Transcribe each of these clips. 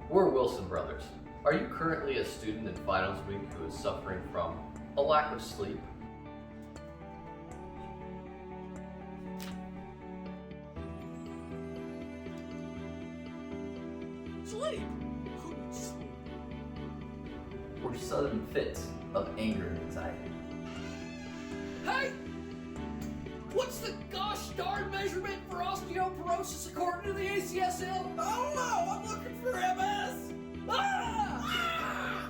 We're Wilson brothers. Are you currently a student in finals week who is suffering from a lack of sleep? Sleep! Or sudden fits of anger and anxiety. Hey! What's the gosh darn measurement for osteoporosis according to the ACSL? I don't know, I'm looking for MS! Ah!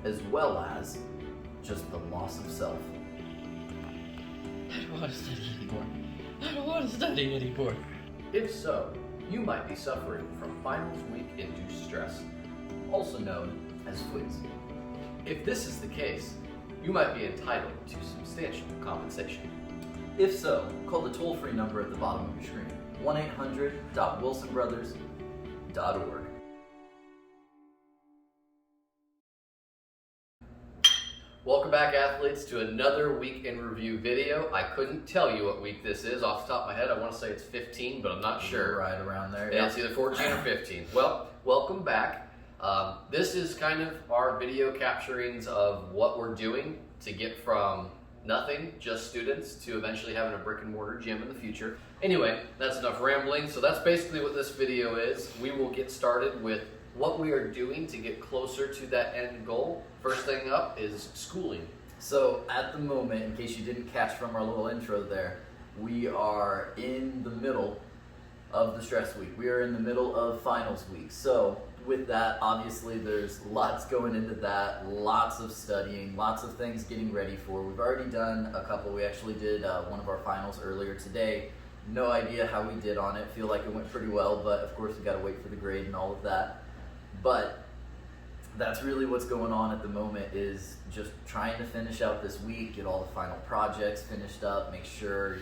As well as just the loss of self. I don't want to study anymore. I don't want to study anymore. If so, you might be suffering from finals week induced stress, Also known as FWIS. If this is the case, you might be entitled to substantial compensation. If so, call the toll-free number at the bottom of your screen, 1-800-WilsonBrothers.org. Welcome back, athletes, to another week in review video. I couldn't tell you what week this is off the top of my head. I want to say it's 15, but I'm not sure. Right around there. Yeah, it's either 14 or 15. Well, welcome back. This is kind of our video capturings of what we're doing to get from nothing, just students, to eventually having a brick and mortar gym in the future. Anyway, that's enough rambling. So that's basically what this video is. We will get started with what we are doing to get closer to that end goal. First thing up is schooling. So at the moment, in case you didn't catch from our little intro there, we are in the middle of the stress week. We are in the middle of finals week. So with that, obviously there's lots going into that, lots of studying, lots of things getting ready for. We've already done a couple. We actually did one of our finals earlier today. No idea how we did on it. Feel like it went pretty well, but of course we got to wait for the grade and all of that. But that's really what's going on at the moment, is just trying to finish out this week, get all the final projects finished up, make sure you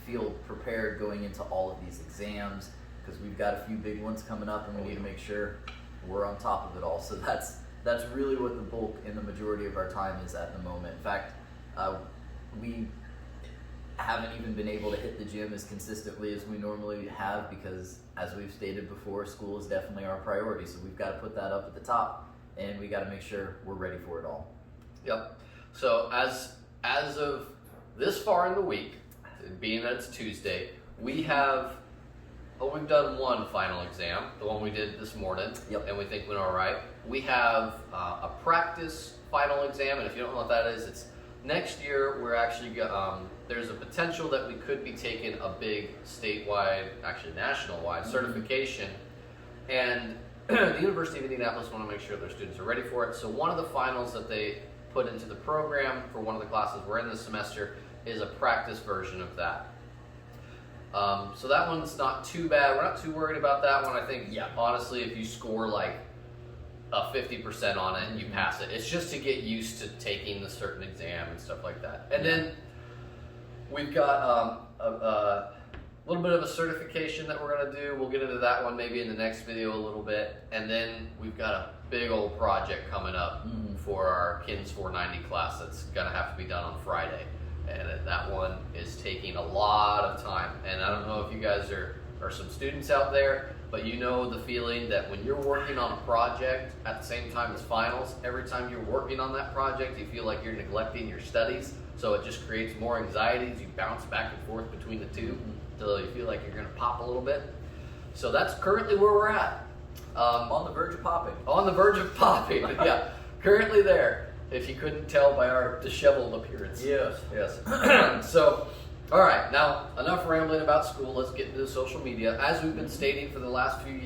feel prepared going into all of these exams, because we've got a few big ones coming up and we need to make sure we're on top of it all. So that's really what the bulk and the majority of our time is at the moment. In fact, we haven't even been able to hit the gym as consistently as we normally have, because as we've stated before, school is definitely our priority. So we've got to put that up at the top, and we got to make sure we're ready for it all. Yep. So as of this far in the week, being that it's Tuesday, we've done one final exam, the one we did this morning. Yep. And we think went all right. We have a practice final exam, and if you don't know what that is, it's next year. We're actually there's a potential that we could be taking a big statewide, actually national-wide certification, and the University of Indianapolis want to make sure their students are ready for it. So one of the finals that they put into the program for one of the classes we're in this semester is a practice version of that. So that one's not too bad. We're not too worried about that one. I think, honestly, if you score like a 50% on it, you pass it. It's just to get used to taking the certain exam and stuff like that. And then we've got a little bit of a certification that we're going to do. We'll get into that one maybe in the next video a little bit. And then we've got a big old project coming up for our KINS 490 class that's going to have to be done on Friday. And that one is taking a lot of time. And I don't know if you guys are some students out there, but you know the feeling that when you're working on a project at the same time as finals, every time you're working on that project, you feel like you're neglecting your studies. So it just creates more anxiety as you bounce back and forth between the two until you feel like you're going to pop a little bit. So that's currently where we're at. On the verge of popping. On the verge of popping, yeah. Currently there, if you couldn't tell by our disheveled appearance. Yes. So, all right, now enough rambling about school. Let's get into social media. As we've been stating for the last few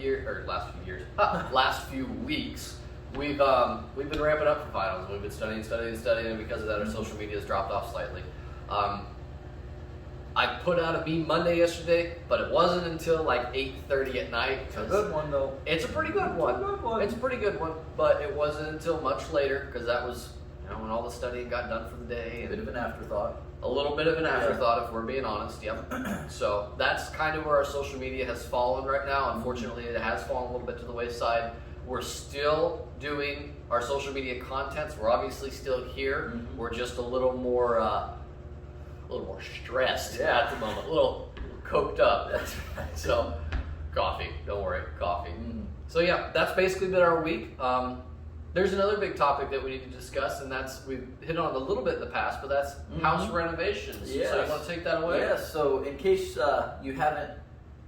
weeks, we've been ramping up for finals. We've been studying, and because of that, our social media has dropped off slightly. I put out a meme Monday yesterday, but it wasn't until like 8:30 at night. It's a good one though. It's a pretty good one. It's a pretty good one, but it wasn't until much later, because that was when all the studying got done for the day. A bit of an afterthought. A little bit of an afterthought, if we're being honest. Yep. So that's kind of where our social media has fallen right now. Unfortunately, it has fallen a little bit to the wayside. We're still doing our social media contents. We're obviously still here. We're just a little more stressed at the moment, a little coked up. That's right. So, coffee. Don't worry, coffee. So yeah, that's basically been our week. There's another big topic that we need to discuss, and that's, we've hit on a little bit in the past, but that's house renovations. Yes. So you want to take that away? Yes, so in case you haven't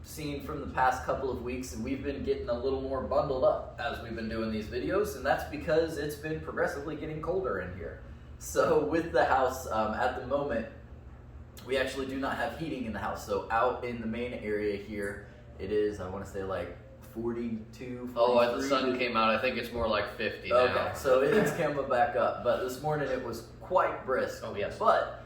seen from the past couple of weeks, we've been getting a little more bundled up as we've been doing these videos, and that's because it's been progressively getting colder in here. So with the house, at the moment, we actually do not have heating in the house. So out in the main area here, it is, I want to say like 42, 43. Oh, the sun came out. I think it's more like 50 now. Okay, so it's coming back up, but this morning it was quite brisk. Oh, yes. But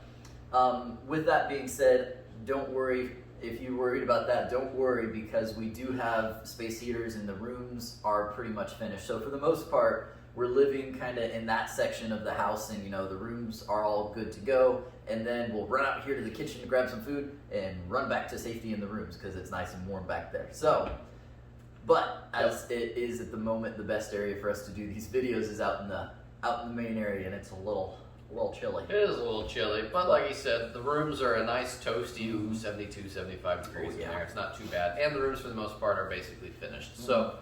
with that being said, don't worry. If you're worried about that, don't worry, because we do have space heaters and the rooms are pretty much finished. So for the most part, we're living kind of in that section of the house, and the rooms are all good to go. And then we'll run out here to the kitchen to grab some food and run back to safety in the rooms because it's nice and warm back there. So, but as it is at the moment, the best area for us to do these videos is out in the main area, and it's a little chilly. It is a little chilly, but like you said, the rooms are a nice toasty 72, 75 degrees in there. It's not too bad. And the rooms, for the most part, are basically finished. So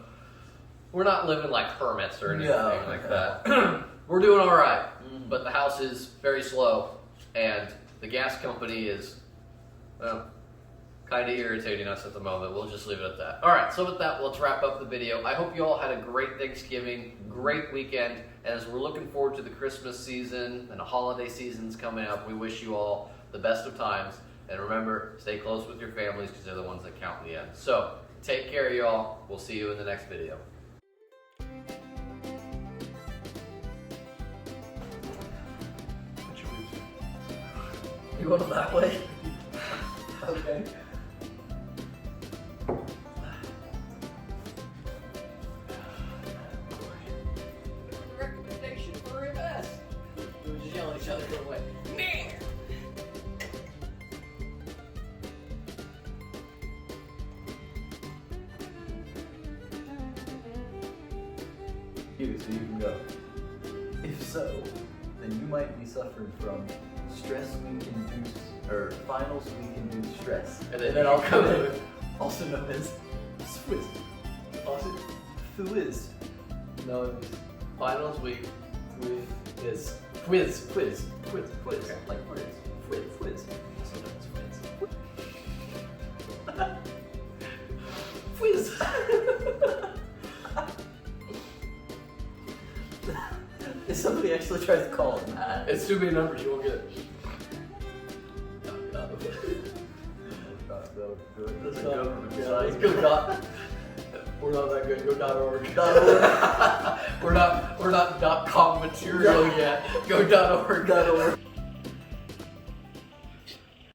we're not living like hermits or anything like that. We're doing all right, but the house is very slow, and the gas company is, well, kind of irritating us at the moment. We'll just leave it at that. All right, so with that, let's wrap up the video. I hope you all had a great Thanksgiving, great weekend, and as we're looking forward to the Christmas season and the holiday seasons coming up, we wish you all the best of times. And remember, stay close with your families because they're the ones that count in the end. So take care, y'all. We'll see you in the next video. You want it that way? Okay. Recommendation for MS. We just yell at each other, go away. Man. So you can go. If so, then you might be suffering from stress week induced, or finals week induced stress. And then I'll come in, also known as FWIS. Also, FWIS. No, Finals week with is quiz. Like quiz. also known as Quiz. If somebody actually tries to call it that. It's too many numbers, you won't get it. That's Go. not Go dot. We're not that good. Go .org. .org. We're not .com material yet. Go .org. .org.